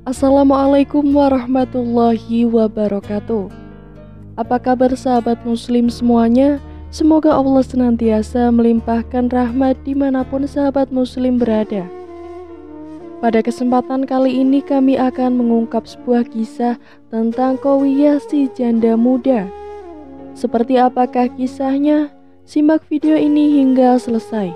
Assalamualaikum warahmatullahi wabarakatuh. Apa kabar sahabat muslim semuanya? Semoga Allah senantiasa melimpahkan rahmat dimanapun sahabat muslim berada. Pada kesempatan kali ini kami akan mengungkap sebuah kisah tentang Qawiyah si janda muda. Seperti apakah kisahnya? Simak video ini hingga selesai.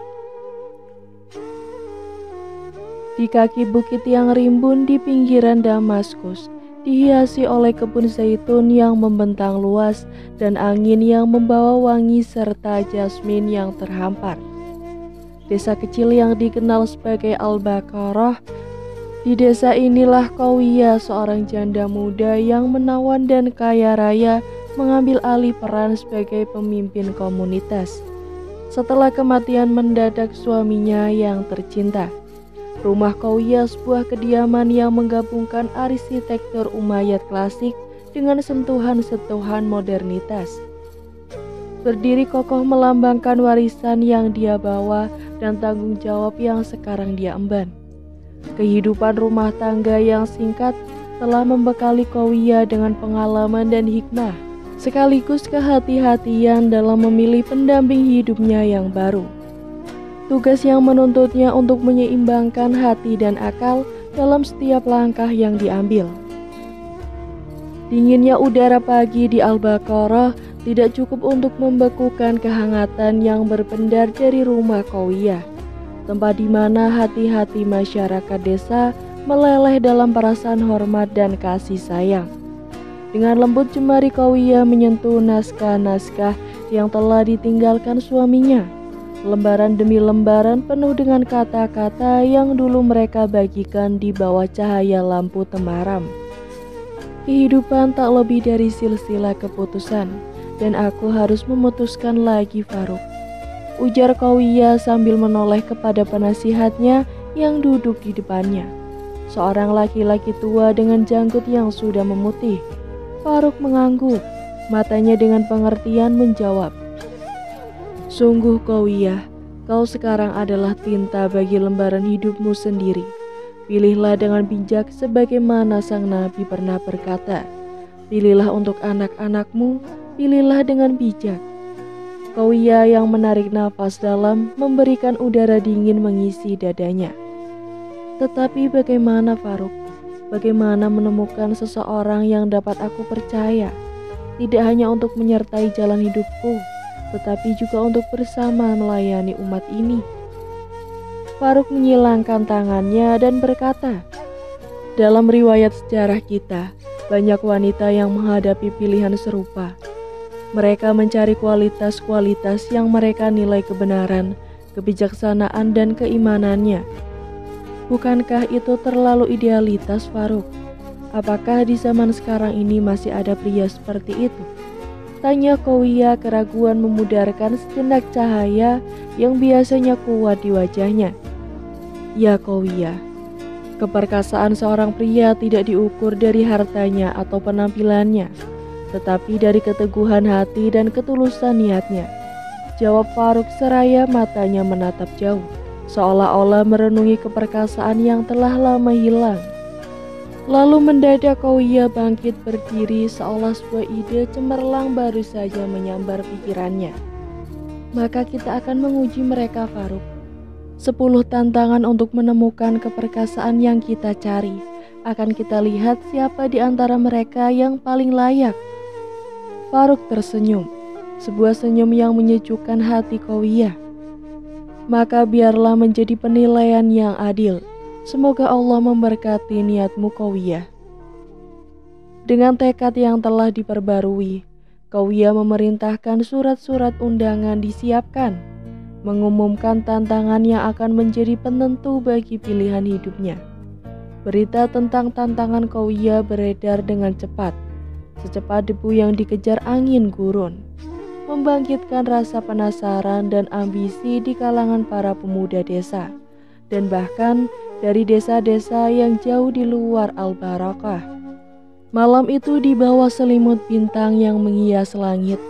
Di kaki bukit yang rimbun di pinggiran Damaskus, dihiasi oleh kebun zaitun yang membentang luas dan angin yang membawa wangi serta jasmin yang terhampar. Desa kecil yang dikenal sebagai Al-Baqarah. Di desa inilah Qawiyah, seorang janda muda yang menawan dan kaya raya, mengambil alih peran sebagai pemimpin komunitas. Setelah kematian mendadak suaminya yang tercinta, rumah Qawiyah sebuah kediaman yang menggabungkan arsitektur Umayyad klasik dengan sentuhan-sentuhan modernitas. Berdiri kokoh melambangkan warisan yang dia bawa dan tanggung jawab yang sekarang dia emban. Kehidupan rumah tangga yang singkat telah membekali Qawiyah dengan pengalaman dan hikmah, sekaligus kehati-hatian dalam memilih pendamping hidupnya yang baru. Tugas yang menuntutnya untuk menyeimbangkan hati dan akal dalam setiap langkah yang diambil. Dinginnya udara pagi di Al-Baqarah tidak cukup untuk membekukan kehangatan yang berpendar dari rumah Qawiyah, tempat di mana hati-hati masyarakat desa meleleh dalam perasaan hormat dan kasih sayang. Dengan lembut jemari Qawiyah menyentuh naskah-naskah yang telah ditinggalkan suaminya. Lembaran demi lembaran penuh dengan kata-kata yang dulu mereka bagikan di bawah cahaya lampu temaram. Kehidupan tak lebih dari silsilah keputusan, dan aku harus memutuskan lagi, Faruk, ujar Qawiyah sambil menoleh kepada penasihatnya yang duduk di depannya. Seorang laki-laki tua dengan janggut yang sudah memutih. Faruk mengangguk, matanya dengan pengertian menjawab, "Sungguh Qawiyah, kau sekarang adalah tinta bagi lembaran hidupmu sendiri. Pilihlah dengan bijak sebagaimana sang Nabi pernah berkata, pilihlah untuk anak-anakmu, pilihlah dengan bijak." Qawiyah yang menarik nafas dalam memberikan udara dingin mengisi dadanya. Tetapi bagaimana, Faruk? Bagaimana menemukan seseorang yang dapat aku percaya, tidak hanya untuk menyertai jalan hidupku, tetapi juga untuk bersama melayani umat ini? Faruk menyilangkan tangannya dan berkata, dalam riwayat sejarah kita, banyak wanita yang menghadapi pilihan serupa. Mereka mencari kualitas-kualitas yang mereka nilai kebenaran, kebijaksanaan, dan keimanannya. Bukankah itu terlalu idealitas, Faruk? Apakah di zaman sekarang ini masih ada pria seperti itu? Tanya Qawiyah, keraguan memudarkan sejenak cahaya yang biasanya kuat di wajahnya. Ya Qawiyah, keperkasaan seorang pria tidak diukur dari hartanya atau penampilannya, tetapi dari keteguhan hati dan ketulusan niatnya, jawab Faruk seraya matanya menatap jauh, seolah-olah merenungi keperkasaan yang telah lama hilang. Lalu mendadak Qawiyah bangkit berdiri seolah sebuah ide cemerlang baru saja menyambar pikirannya. Maka kita akan menguji mereka, Faruk. 10 tantangan untuk menemukan keperkasaan yang kita cari. Akan kita lihat siapa di antara mereka yang paling layak. Faruk tersenyum, sebuah senyum yang menyejukkan hati Qawiyah. Maka biarlah menjadi penilaian yang adil. Semoga Allah memberkati niatmu, Qawiyah. Dengan tekad yang telah diperbarui, Qawiyah memerintahkan surat-surat undangan disiapkan, mengumumkan tantangan yang akan menjadi penentu bagi pilihan hidupnya. Berita tentang tantangan Qawiyah beredar dengan cepat, secepat debu yang dikejar angin gurun, membangkitkan rasa penasaran dan ambisi di kalangan para pemuda desa, dan bahkan dari desa-desa yang jauh di luar Al-Baqarah. Malam itu di bawah selimut bintang yang menghias langit,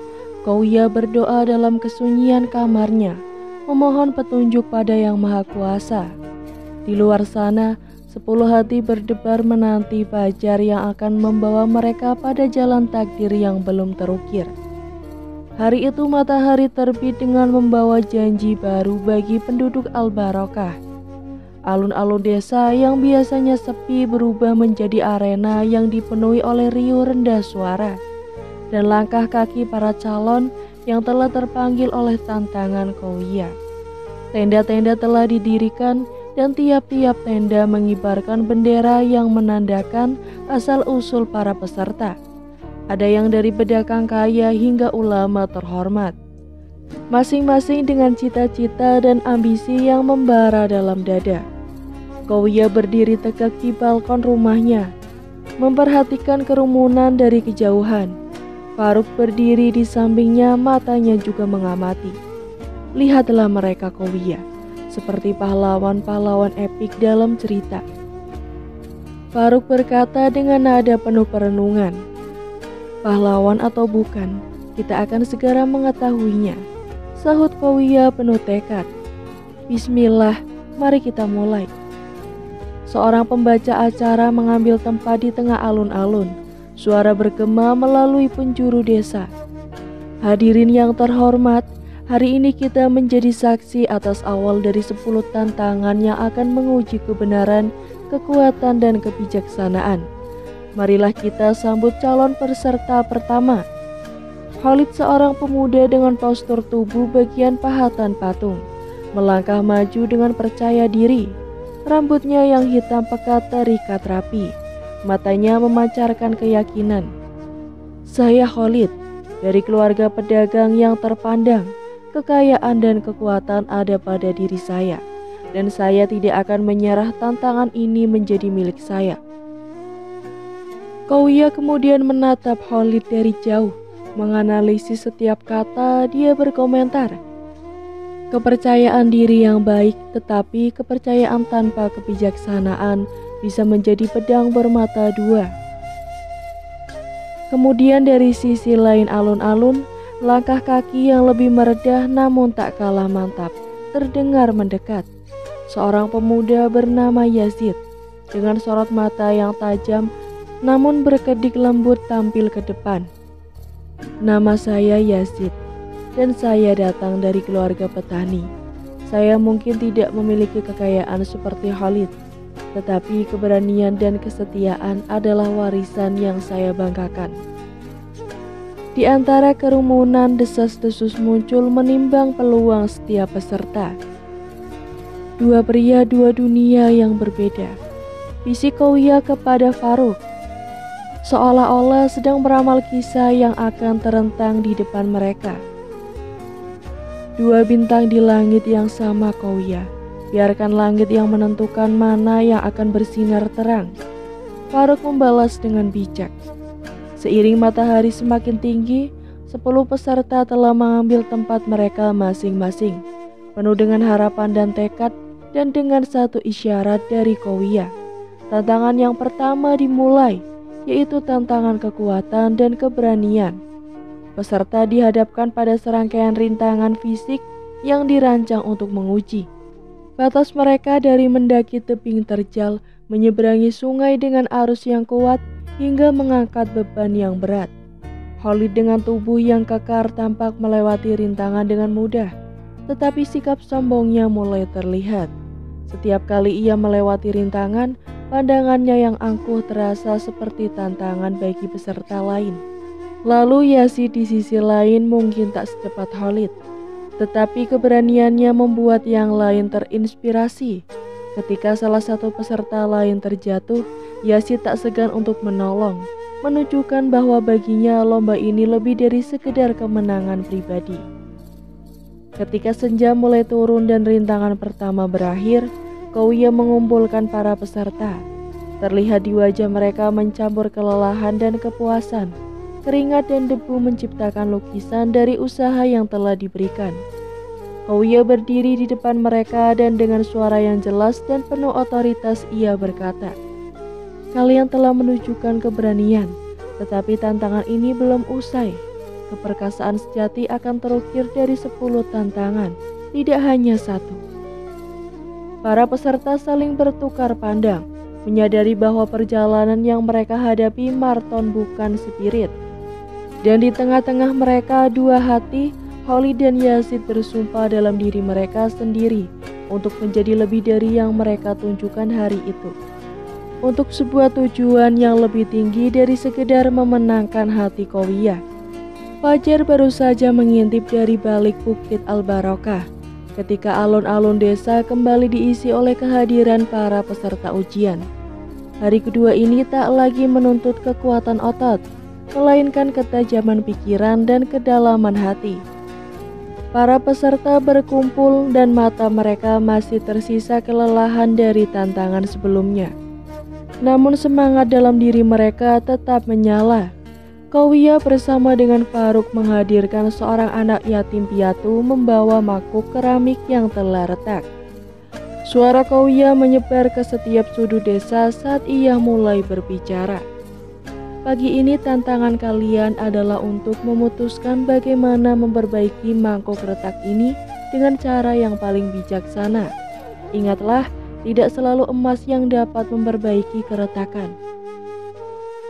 Qawiyah berdoa dalam kesunyian kamarnya, memohon petunjuk pada Yang Maha Kuasa. Di luar sana, 10 hati berdebar menanti fajar yang akan membawa mereka pada jalan takdir yang belum terukir. Hari itu matahari terbit dengan membawa janji baru bagi penduduk Al-Barokah. Alun-alun desa yang biasanya sepi berubah menjadi arena yang dipenuhi oleh riuh rendah suara dan langkah kaki para calon yang telah terpanggil oleh tantangan Qowiyah. Tenda-tenda telah didirikan dan tiap-tiap tenda mengibarkan bendera yang menandakan asal-usul para peserta. Ada yang dari pedagang kaya hingga ulama terhormat. Masing-masing dengan cita-cita dan ambisi yang membara dalam dada. Qowiyah berdiri tegak di balkon rumahnya, memperhatikan kerumunan dari kejauhan. Faruk berdiri di sampingnya, matanya juga mengamati. Lihatlah mereka Qowiyah, seperti pahlawan-pahlawan epik dalam cerita. Faruk berkata dengan nada penuh perenungan. Pahlawan atau bukan, kita akan segera mengetahuinya, sahut Qowiyah penuh tekad. Bismillah, mari kita mulai. Seorang pembaca acara mengambil tempat di tengah alun-alun. Suara bergema melalui penjuru desa. Hadirin yang terhormat, hari ini kita menjadi saksi atas awal dari 10 tantangan yang akan menguji kebenaran, kekuatan, dan kebijaksanaan. Marilah kita sambut calon peserta pertama. Khalid, seorang pemuda dengan postur tubuh bagian pahatan patung, melangkah maju dengan percaya diri. Rambutnya yang hitam pekat terikat rapi, matanya memancarkan keyakinan. Saya Khalid, dari keluarga pedagang yang terpandang. Kekayaan dan kekuatan ada pada diri saya, dan saya tidak akan menyerah tantangan ini menjadi milik saya. Qowiyah kemudian menatap Khalid dari jauh, menganalisis setiap kata. Dia berkomentar, kepercayaan diri yang baik, tetapi kepercayaan tanpa kebijaksanaan bisa menjadi pedang bermata dua. Kemudian dari sisi lain alun-alun, langkah kaki yang lebih meredah namun tak kalah mantap terdengar mendekat. Seorang pemuda bernama Yazid dengan sorot mata yang tajam namun berkedik lembut tampil ke depan. Nama saya Yazid dan saya datang dari keluarga petani. Saya mungkin tidak memiliki kekayaan seperti Khalid, tetapi keberanian dan kesetiaan adalah warisan yang saya banggakan. Di antara kerumunan, desas-desus muncul menimbang peluang setiap peserta. Dua pria, dua dunia yang berbeda, bisik Qowiyah kepada Faruk, seolah-olah sedang meramal kisah yang akan terentang di depan mereka. Dua bintang di langit yang sama Qowiyah, biarkan langit yang menentukan mana yang akan bersinar terang. Faruk membalas dengan bijak. Seiring matahari semakin tinggi, 10 peserta telah mengambil tempat mereka masing-masing, penuh dengan harapan dan tekad, dan dengan satu isyarat dari Qowiyah. Tantangan yang pertama dimulai, yaitu tantangan kekuatan dan keberanian. Peserta dihadapkan pada serangkaian rintangan fisik yang dirancang untuk menguji batas mereka, dari mendaki tebing terjal, menyeberangi sungai dengan arus yang kuat, hingga mengangkat beban yang berat. Khalid dengan tubuh yang kekar tampak melewati rintangan dengan mudah, tetapi sikap sombongnya mulai terlihat. Setiap kali ia melewati rintangan, pandangannya yang angkuh terasa seperti tantangan bagi peserta lain. Lalu Yazid di sisi lain mungkin tak secepat Khalid, tetapi keberaniannya membuat yang lain terinspirasi. Ketika salah satu peserta lain terjatuh, Yazid tak segan untuk menolong, menunjukkan bahwa baginya lomba ini lebih dari sekedar kemenangan pribadi. Ketika senja mulai turun dan rintangan pertama berakhir, Qowiyah mengumpulkan para peserta. Terlihat di wajah mereka mencampur kelelahan dan kepuasan. Keringat dan debu menciptakan lukisan dari usaha yang telah diberikan. Qowiyah berdiri di depan mereka dan dengan suara yang jelas dan penuh otoritas ia berkata, "Kalian telah menunjukkan keberanian, tetapi tantangan ini belum usai. Keperkasaan sejati akan terukir dari 10 tantangan, tidak hanya satu." Para peserta saling bertukar pandang. menyadari bahwa perjalanan yang mereka hadapi maraton bukan spirit. Dan di tengah-tengah mereka dua hati, Holly dan Yazid bersumpah dalam diri mereka sendiri untuk menjadi lebih dari yang mereka tunjukkan hari itu. Untuk sebuah tujuan yang lebih tinggi dari sekedar memenangkan hati Qowiyah. Fajar baru saja mengintip dari balik bukit Al-Barokah ketika alun-alun desa kembali diisi oleh kehadiran para peserta ujian. Hari kedua ini tak lagi menuntut kekuatan otot, melainkan ketajaman pikiran dan kedalaman hati. Para peserta berkumpul dan mata mereka masih tersisa kelelahan dari tantangan sebelumnya. Namun semangat dalam diri mereka tetap menyala. Qowiyah bersama dengan Faruk menghadirkan seorang anak yatim piatu membawa mangkuk keramik yang telah retak. Suara Qowiyah menyebar ke setiap sudut desa saat ia mulai berbicara. Pagi ini tantangan kalian adalah untuk memutuskan bagaimana memperbaiki mangkuk retak ini dengan cara yang paling bijaksana. Ingatlah, tidak selalu emas yang dapat memperbaiki keretakan.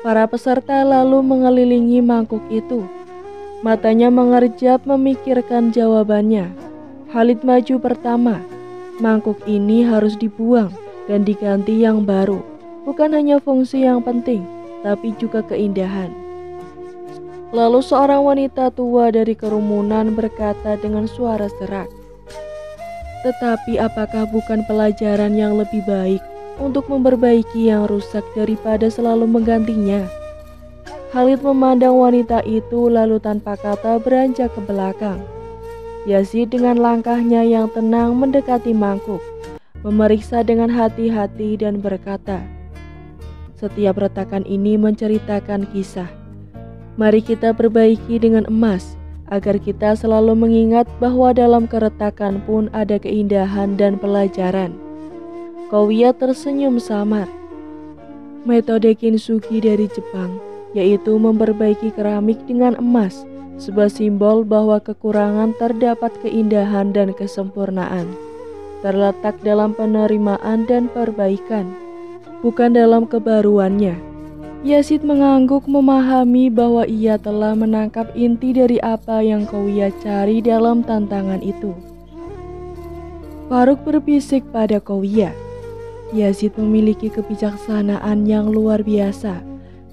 Para peserta lalu mengelilingi mangkuk itu. Matanya mengerjap memikirkan jawabannya. Khalid maju pertama. Mangkuk ini harus dibuang dan diganti yang baru. Bukan hanya fungsi yang penting, tapi juga keindahan. Lalu seorang wanita tua dari kerumunan berkata dengan suara serak, "Tetapi apakah bukan pelajaran yang lebih baik untuk memperbaiki yang rusak daripada selalu menggantinya?" Khalid memandang wanita itu lalu tanpa kata beranjak ke belakang. Yazid dengan langkahnya yang tenang mendekati mangkuk, memeriksa dengan hati-hati dan berkata, "Setiap retakan ini menceritakan kisah. Mari kita perbaiki dengan emas, agar kita selalu mengingat bahwa dalam keretakan pun ada keindahan dan pelajaran." Qowiyah tersenyum samar. Metode kintsugi dari Jepang, yaitu memperbaiki keramik dengan emas, sebuah simbol bahwa kekurangan terdapat keindahan dan kesempurnaan, terletak dalam penerimaan dan perbaikan, bukan dalam kebaruannya. Yazid mengangguk memahami bahwa ia telah menangkap inti dari apa yang Qowiyah cari dalam tantangan itu. Faruk berbisik pada Qowiyah, "Yazid memiliki kebijaksanaan yang luar biasa,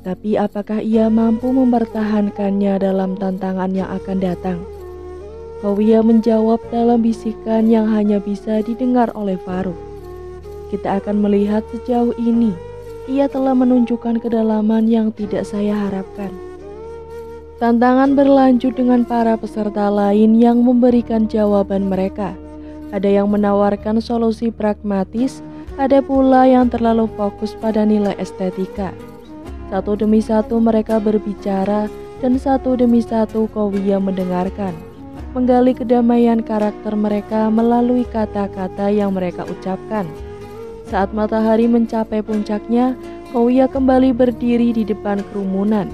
tapi apakah ia mampu mempertahankannya dalam tantangan yang akan datang?" Qowiyah menjawab dalam bisikan yang hanya bisa didengar oleh Faruk, "Kita akan melihat sejauh ini. Ia telah menunjukkan kedalaman yang tidak saya harapkan." Tantangan berlanjut dengan para peserta lain yang memberikan jawaban mereka. Ada yang menawarkan solusi pragmatis, ada pula yang terlalu fokus pada nilai estetika. Satu demi satu mereka berbicara dan satu demi satu Qowiyah mendengarkan, menggali kedamaian karakter mereka melalui kata-kata yang mereka ucapkan. Saat matahari mencapai puncaknya, Qowiyah kembali berdiri di depan kerumunan.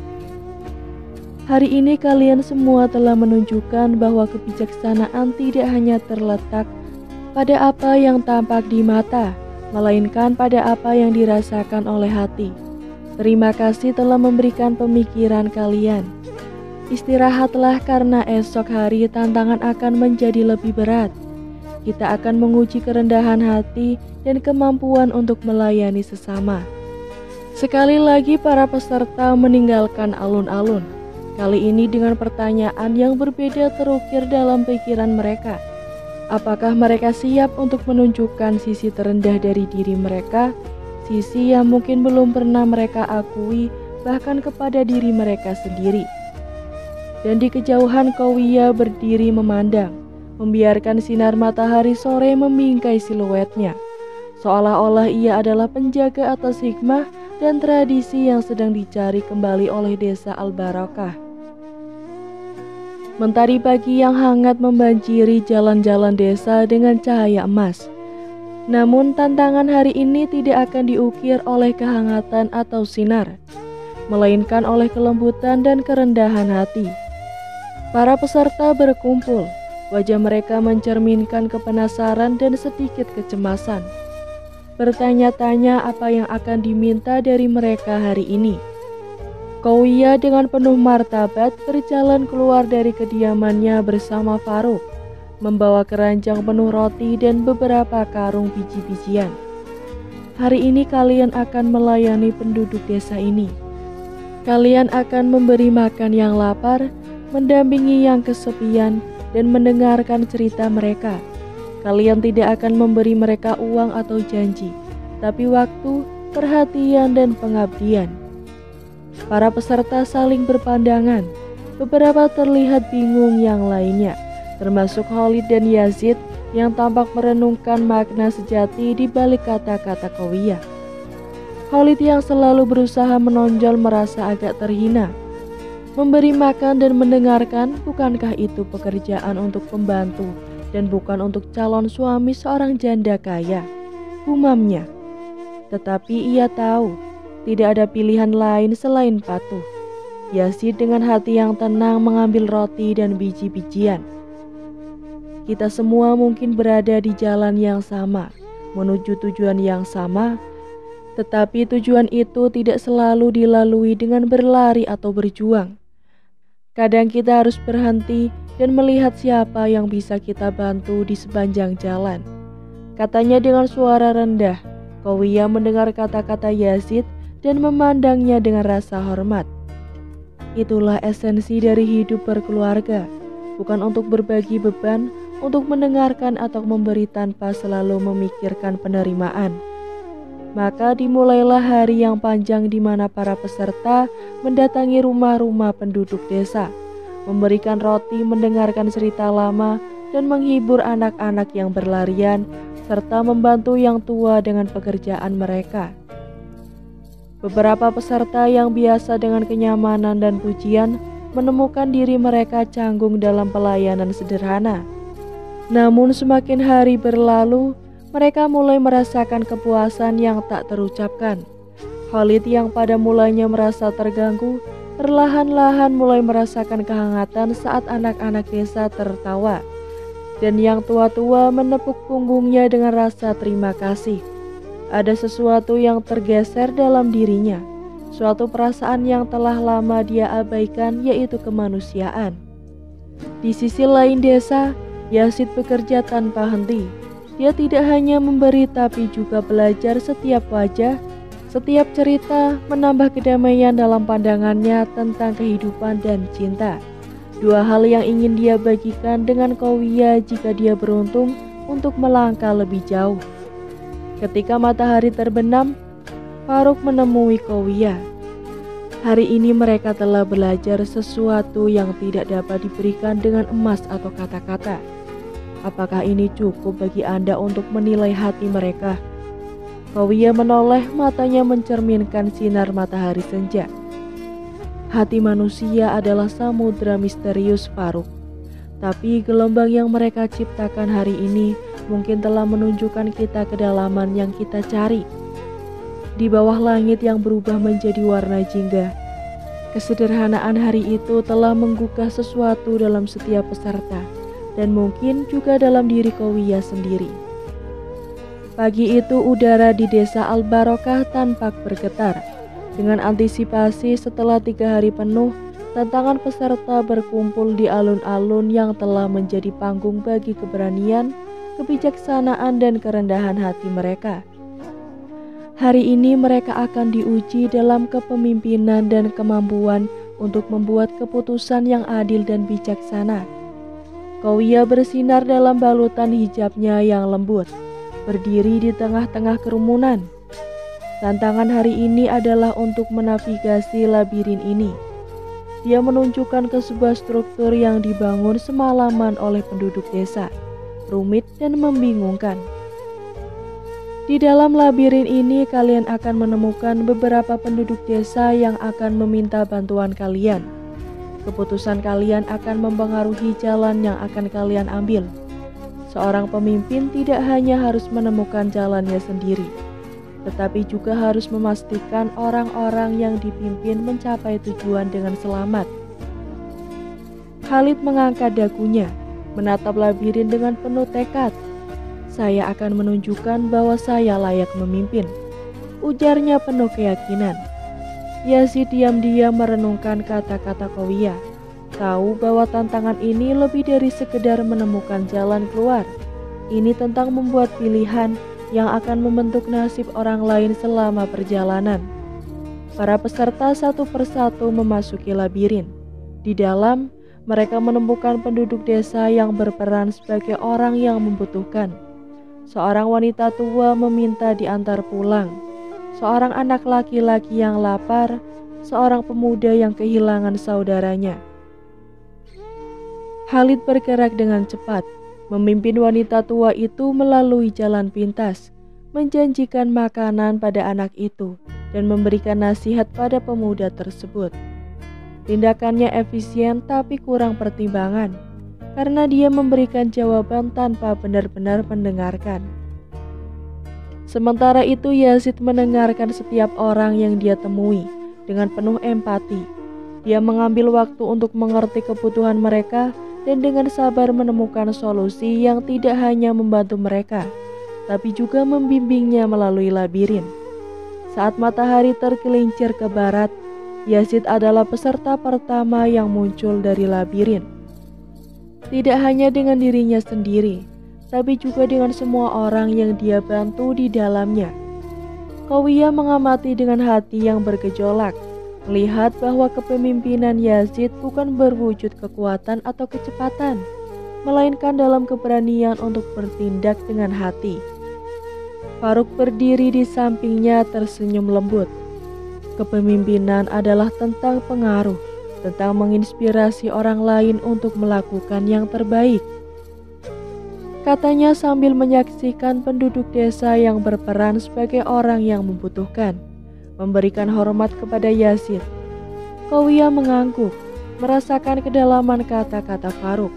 "Hari ini kalian semua telah menunjukkan bahwa kebijaksanaan tidak hanya terletak pada apa yang tampak di mata, melainkan pada apa yang dirasakan oleh hati. Terima kasih telah memberikan pemikiran kalian. Istirahatlah karena esok hari tantangan akan menjadi lebih berat. Kita akan menguji kerendahan hati dan kemampuan untuk melayani sesama." Sekali lagi para peserta meninggalkan alun-alun. Kali ini dengan pertanyaan yang berbeda terukir dalam pikiran mereka. Apakah mereka siap untuk menunjukkan sisi terendah dari diri mereka, sisi yang mungkin belum pernah mereka akui bahkan kepada diri mereka sendiri? Dan di kejauhan Qowiyah berdiri memandang, membiarkan sinar matahari sore membingkai siluetnya, seolah-olah ia adalah penjaga atas hikmah dan tradisi yang sedang dicari kembali oleh desa Al-Barokah. Mentari pagi yang hangat membanjiri jalan-jalan desa dengan cahaya emas. Namun tantangan hari ini tidak akan diukir oleh kehangatan atau sinar, melainkan oleh kelembutan dan kerendahan hati. Para peserta berkumpul, wajah mereka mencerminkan kepenasaran dan sedikit kecemasan. bertanya-tanya apa yang akan diminta dari mereka hari ini. Kouya dengan penuh martabat berjalan keluar dari kediamannya bersama Farouk, membawa keranjang penuh roti dan beberapa karung biji-bijian. Hari ini kalian akan melayani penduduk desa ini. Kalian akan memberi makan yang lapar, mendampingi yang kesepian, dan mendengarkan cerita mereka. Kalian tidak akan memberi mereka uang atau janji, tapi waktu, perhatian, dan pengabdian. Para peserta saling berpandangan. Beberapa terlihat bingung, yang lainnya, termasuk Khalid dan Yazid, yang tampak merenungkan makna sejati di balik kata-kata Kouya. Khalid yang selalu berusaha menonjol merasa agak terhina. Memberi makan dan mendengarkan, bukankah itu pekerjaan untuk pembantu dan bukan untuk calon suami seorang janda kaya? Gumamnya. Tetapi ia tahu tidak ada pilihan lain selain patuh. Yazid dengan hati yang tenang mengambil roti dan biji-bijian. Kita semua mungkin berada di jalan yang sama, menuju tujuan yang sama, tetapi tujuan itu tidak selalu dilalui dengan berlari atau berjuang. Kadang kita harus berhenti dan melihat siapa yang bisa kita bantu di sepanjang jalan. Katanya dengan suara rendah. Kouya mendengar kata-kata Yazid dan memandangnya dengan rasa hormat. Itulah esensi dari hidup berkeluarga, bukan untuk berbagi beban, untuk mendengarkan atau memberi tanpa selalu memikirkan penerimaan. Maka dimulailah hari yang panjang di mana para peserta mendatangi rumah-rumah penduduk desa, memberikan roti, mendengarkan cerita lama, dan menghibur anak-anak yang berlarian, serta membantu yang tua dengan pekerjaan mereka. Beberapa peserta yang biasa dengan kenyamanan dan pujian menemukan diri mereka canggung dalam pelayanan sederhana. Namun semakin hari berlalu, mereka mulai merasakan kepuasan yang tak terucapkan. Khalid yang pada mulanya merasa terganggu, perlahan-lahan mulai merasakan kehangatan saat anak-anak desa tertawa, dan yang tua-tua menepuk punggungnya dengan rasa terima kasih. Ada sesuatu yang tergeser dalam dirinya, suatu perasaan yang telah lama dia abaikan, yaitu kemanusiaan. Di sisi lain desa, Yazid bekerja tanpa henti. Dia tidak hanya memberi tapi juga belajar. Setiap wajah, setiap cerita menambah kedamaian dalam pandangannya tentang kehidupan dan cinta. Dua hal yang ingin dia bagikan dengan Kouya jika dia beruntung untuk melangkah lebih jauh. Ketika matahari terbenam, Farouk menemui Kouya. Hari ini mereka telah belajar sesuatu yang tidak dapat diberikan dengan emas atau kata-kata. Apakah ini cukup bagi Anda untuk menilai hati mereka? Kouya menoleh, matanya mencerminkan sinar matahari senja. Hati manusia adalah samudra misterius, Farouk. Tapi gelombang yang mereka ciptakan hari ini mungkin telah menunjukkan kita kedalaman yang kita cari. Di bawah langit yang berubah menjadi warna jingga, kesederhanaan hari itu telah menggugah sesuatu dalam setiap peserta, dan mungkin juga dalam diri Kouya sendiri. Pagi itu udara di desa Al-Barokah tampak bergetar. Dengan antisipasi setelah 3 hari penuh, tantangan peserta berkumpul di alun-alun yang telah menjadi panggung bagi keberanian, kebijaksanaan, dan kerendahan hati mereka. Hari ini mereka akan diuji dalam kepemimpinan dan kemampuan untuk membuat keputusan yang adil dan bijaksana. Kouya bersinar dalam balutan hijabnya yang lembut, berdiri di tengah-tengah kerumunan. Tantangan hari ini adalah untuk menavigasi labirin ini. Dia menunjukkan ke sebuah struktur yang dibangun semalaman oleh penduduk desa, rumit dan membingungkan. Di dalam labirin ini kalian akan menemukan beberapa penduduk desa yang akan meminta bantuan kalian. Keputusan kalian akan mempengaruhi jalan yang akan kalian ambil. Seorang pemimpin tidak hanya harus menemukan jalannya sendiri, tetapi juga harus memastikan orang-orang yang dipimpin mencapai tujuan dengan selamat. Khalid mengangkat dagunya, menatap labirin dengan penuh tekad. saya akan menunjukkan bahwa saya layak memimpin, ujarnya penuh keyakinan. Yazid diam-diam merenungkan kata-kata Qawiyah, tahu bahwa tantangan ini lebih dari sekedar menemukan jalan keluar. Ini tentang membuat pilihan yang akan membentuk nasib orang lain selama perjalanan. Para peserta satu persatu memasuki labirin. Di dalam, mereka menemukan penduduk desa yang berperan sebagai orang yang membutuhkan. Seorang wanita tua meminta diantar pulang. Seorang anak laki-laki yang lapar, seorang pemuda yang kehilangan saudaranya. Khalid bergerak dengan cepat, memimpin wanita tua itu melalui jalan pintas, menjanjikan makanan pada anak itu, dan memberikan nasihat pada pemuda tersebut. Tindakannya efisien tapi kurang pertimbangan, karena dia memberikan jawaban tanpa benar-benar mendengarkan. Sementara itu Yazid mendengarkan setiap orang yang dia temui dengan penuh empati. Dia mengambil waktu untuk mengerti kebutuhan mereka dan dengan sabar menemukan solusi yang tidak hanya membantu mereka, tapi juga membimbingnya melalui labirin. Saat matahari tergelincir ke barat, Yazid adalah peserta pertama yang muncul dari labirin. Tidak hanya dengan dirinya sendiri, tapi juga dengan semua orang yang dia bantu di dalamnya. Qawiyah mengamati dengan hati yang bergejolak, melihat bahwa kepemimpinan Yazid bukan berwujud kekuatan atau kecepatan, melainkan dalam keberanian untuk bertindak dengan hati. Faruk berdiri di sampingnya tersenyum lembut. Kepemimpinan adalah tentang pengaruh, tentang menginspirasi orang lain untuk melakukan yang terbaik, katanya sambil menyaksikan penduduk desa yang berperan sebagai orang yang membutuhkan, memberikan hormat kepada Yazid. Qawiyah mengangguk, merasakan kedalaman kata-kata Faruk.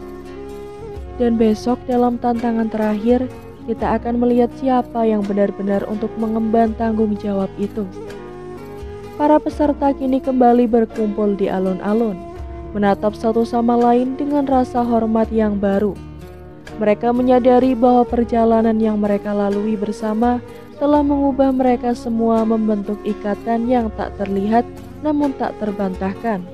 Dan besok dalam tantangan terakhir, kita akan melihat siapa yang benar-benar untuk mengemban tanggung jawab itu. Para peserta kini kembali berkumpul di alun-alun, menatap satu sama lain dengan rasa hormat yang baru. Mereka menyadari bahwa perjalanan yang mereka lalui bersama telah mengubah mereka semua membentuk ikatan yang tak terlihat namun tak terbantahkan.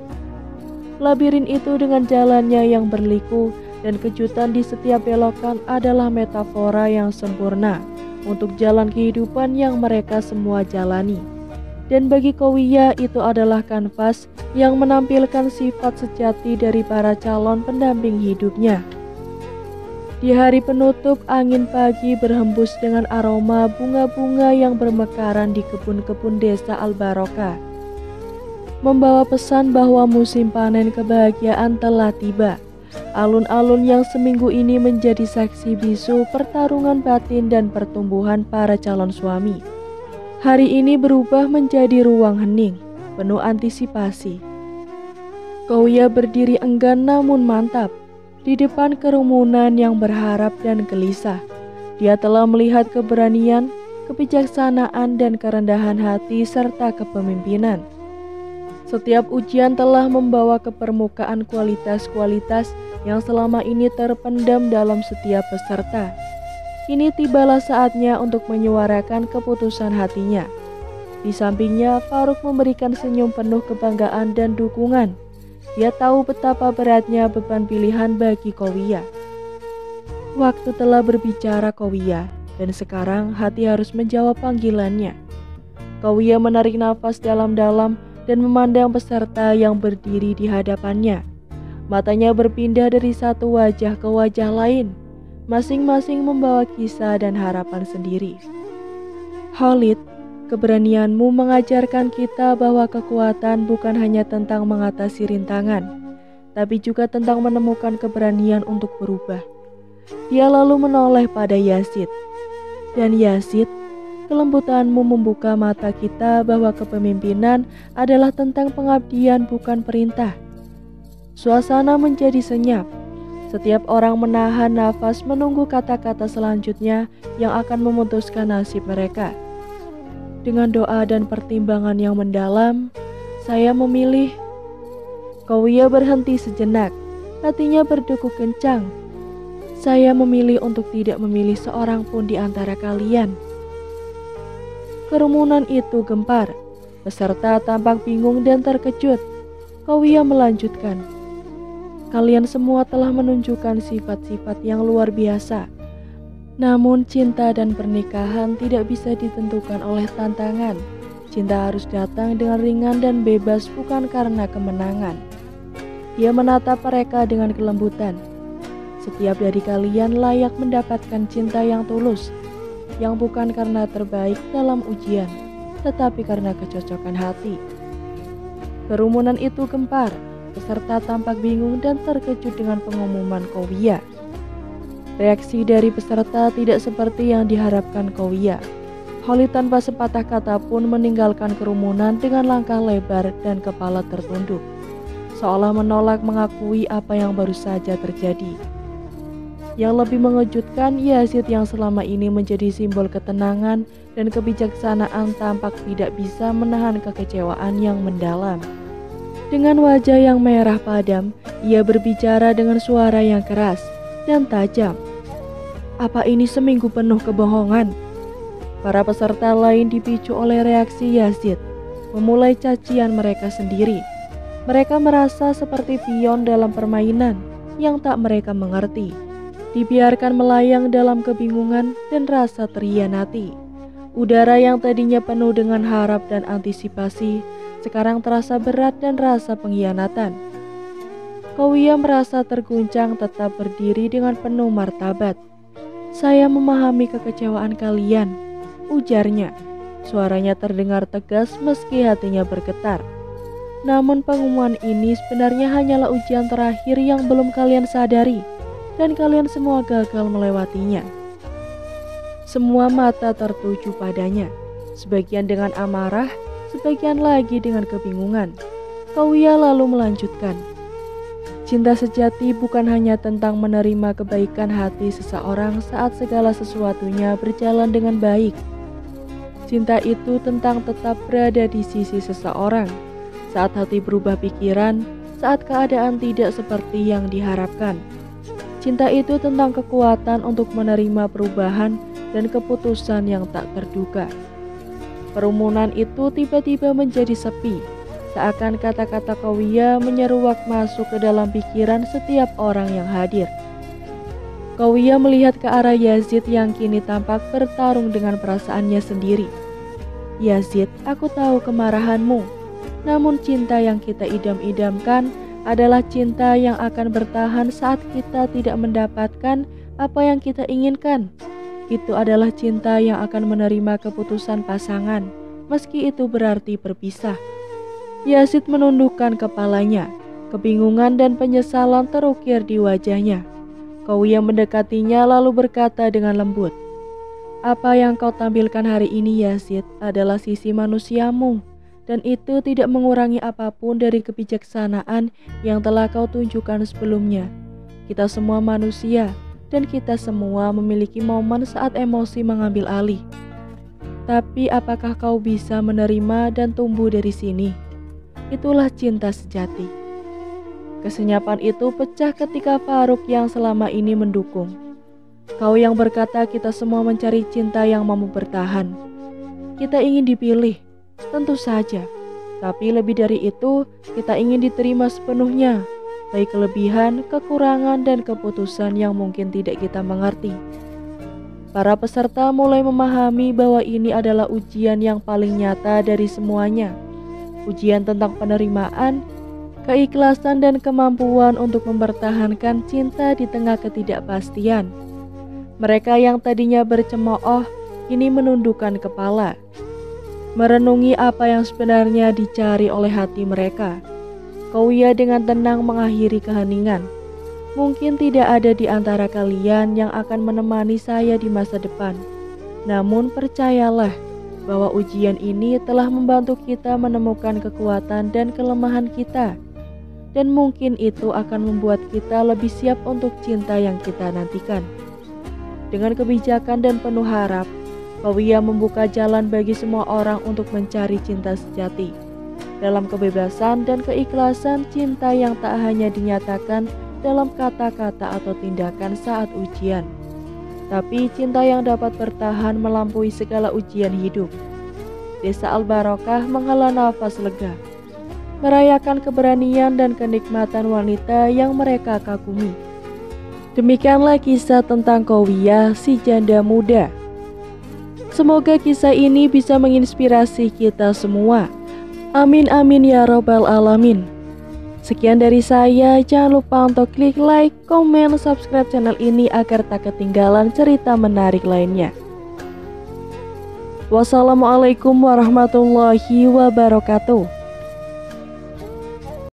Labirin itu dengan jalannya yang berliku dan kejutan di setiap belokan adalah metafora yang sempurna untuk jalan kehidupan yang mereka semua jalani. Dan bagi Qawiyah itu adalah kanvas yang menampilkan sifat sejati dari para calon pendamping hidupnya. Di hari penutup, angin pagi berhembus dengan aroma bunga-bunga yang bermekaran di kebun-kebun desa Al-Barokah, membawa pesan bahwa musim panen kebahagiaan telah tiba. Alun-alun yang seminggu ini menjadi saksi bisu pertarungan batin dan pertumbuhan para calon suami, hari ini berubah menjadi ruang hening, penuh antisipasi. Qawiyah berdiri enggan namun mantap di depan kerumunan yang berharap dan gelisah. Dia telah melihat keberanian, kebijaksanaan, dan kerendahan hati serta kepemimpinan. Setiap ujian telah membawa ke permukaan kualitas-kualitas yang selama ini terpendam dalam setiap peserta. Kini tibalah saatnya untuk menyuarakan keputusan hatinya. Di sampingnya, Faruk memberikan senyum penuh kebanggaan dan dukungan. Dia tahu betapa beratnya beban pilihan bagi Qawiyah. Waktu telah berbicara Qawiyah, dan sekarang hati harus menjawab panggilannya. Qawiyah menarik nafas dalam-dalam dan memandang peserta yang berdiri di hadapannya. Matanya berpindah dari satu wajah ke wajah lain, masing-masing membawa kisah dan harapan sendiri. Khalid, keberanianmu mengajarkan kita bahwa kekuatan bukan hanya tentang mengatasi rintangan, tapi juga tentang menemukan keberanian untuk berubah. Dia lalu menoleh pada Yazid. Dan Yazid, kelembutanmu membuka mata kita bahwa kepemimpinan adalah tentang pengabdian bukan perintah. Suasana menjadi senyap. Setiap orang menahan nafas menunggu kata-kata selanjutnya yang akan memutuskan nasib mereka. Dengan doa dan pertimbangan yang mendalam, saya memilih. Qawiyah berhenti sejenak, hatinya berdegup kencang. Saya memilih untuk tidak memilih seorang pun di antara kalian." Kerumunan itu gempar. Peserta tampak bingung dan terkejut. Kauya melanjutkan, "Kalian semua telah menunjukkan sifat-sifat yang luar biasa. Namun cinta dan pernikahan tidak bisa ditentukan oleh tantangan. Cinta harus datang dengan ringan dan bebas, bukan karena kemenangan." Dia menatap mereka dengan kelembutan. "Setiap dari kalian layak mendapatkan cinta yang tulus, yang bukan karena terbaik dalam ujian, tetapi karena kecocokan hati." Kerumunan itu gempar. Peserta tampak bingung dan terkejut dengan pengumuman Kauya. Reaksi dari peserta tidak seperti yang diharapkan Kauya. Holly tanpa sepatah kata pun meninggalkan kerumunan dengan langkah lebar dan kepala tertunduk, seolah menolak mengakui apa yang baru saja terjadi. Yang lebih mengejutkan, Yazid yang selama ini menjadi simbol ketenangan dan kebijaksanaan tampak tidak bisa menahan kekecewaan yang mendalam. Dengan wajah yang merah padam, ia berbicara dengan suara yang keras dan tajam. "Apa ini seminggu penuh kebohongan?" Para peserta lain dipicu oleh reaksi Yazid, memulai cacian mereka sendiri. Mereka merasa seperti pion dalam permainan yang tak mereka mengerti, dibiarkan melayang dalam kebingungan dan rasa terhianati. Udara yang tadinya penuh dengan harap dan antisipasi sekarang terasa berat dan rasa pengkhianatan. Kauya merasa terguncang, tetap berdiri dengan penuh martabat. "Saya memahami kekecewaan kalian," ujarnya. Suaranya terdengar tegas meski hatinya bergetar. "Namun pengumuman ini sebenarnya hanyalah ujian terakhir yang belum kalian sadari, dan kalian semua gagal melewatinya." Semua mata tertuju padanya, sebagian dengan amarah, sebagian lagi dengan kebingungan. Kauya lalu melanjutkan, "Cinta sejati bukan hanya tentang menerima kebaikan hati seseorang saat segala sesuatunya berjalan dengan baik. Cinta itu tentang tetap berada di sisi seseorang saat hati berubah pikiran, saat keadaan tidak seperti yang diharapkan. Cinta itu tentang kekuatan untuk menerima perubahan dan keputusan yang tak terduga." Kerumunan itu tiba-tiba menjadi sepi, seakan kata-kata Kauya menyeruak masuk ke dalam pikiran setiap orang yang hadir. Kauya melihat ke arah Yazid yang kini tampak bertarung dengan perasaannya sendiri. "Yazid, aku tahu kemarahanmu, namun cinta yang kita idam-idamkan adalah cinta yang akan bertahan saat kita tidak mendapatkan apa yang kita inginkan. Itu adalah cinta yang akan menerima keputusan pasangan, meski itu berarti berpisah." Yazid menundukkan kepalanya. Kebingungan dan penyesalan terukir di wajahnya. Kauya mendekatinya lalu berkata dengan lembut, "Apa yang kau tampilkan hari ini, Yazid, adalah sisi manusiamu, dan itu tidak mengurangi apapun dari kebijaksanaan yang telah kau tunjukkan sebelumnya. Kita semua manusia, dan kita semua memiliki momen saat emosi mengambil alih. Tapi apakah kau bisa menerima dan tumbuh dari sini? Itulah cinta sejati." Kesenyapan itu pecah ketika Faruk yang selama ini mendukung. "Kau yang berkata kita semua mencari cinta yang mampu bertahan. Kita ingin dipilih, tentu saja. Tapi lebih dari itu, kita ingin diterima sepenuhnya, baik kelebihan, kekurangan, dan keputusan yang mungkin tidak kita mengerti." Para peserta mulai memahami bahwa ini adalah ujian yang paling nyata dari semuanya. Ujian tentang penerimaan, keikhlasan, dan kemampuan untuk mempertahankan cinta di tengah ketidakpastian. Mereka yang tadinya bercemooh, kini menundukkan kepala, merenungi apa yang sebenarnya dicari oleh hati mereka. Kauya dengan tenang mengakhiri keheningan. "Mungkin tidak ada di antara kalian yang akan menemani saya di masa depan. Namun percayalah bahwa ujian ini telah membantu kita menemukan kekuatan dan kelemahan kita. Dan mungkin itu akan membuat kita lebih siap untuk cinta yang kita nantikan." Dengan kebijakan dan penuh harap, Kauya membuka jalan bagi semua orang untuk mencari cinta sejati. Dalam kebebasan dan keikhlasan, cinta yang tak hanya dinyatakan dalam kata-kata atau tindakan saat ujian, tapi cinta yang dapat bertahan melampaui segala ujian hidup. Desa Al-Barokah menghela nafas lega, merayakan keberanian dan kenikmatan wanita yang mereka kagumi. Demikianlah kisah tentang Qawiyah, si janda muda. Semoga kisah ini bisa menginspirasi kita semua. Amin amin ya robbal alamin. Sekian dari saya, jangan lupa untuk klik like, komen, subscribe channel ini agar tak ketinggalan cerita menarik lainnya. Wassalamualaikum warahmatullahi wabarakatuh.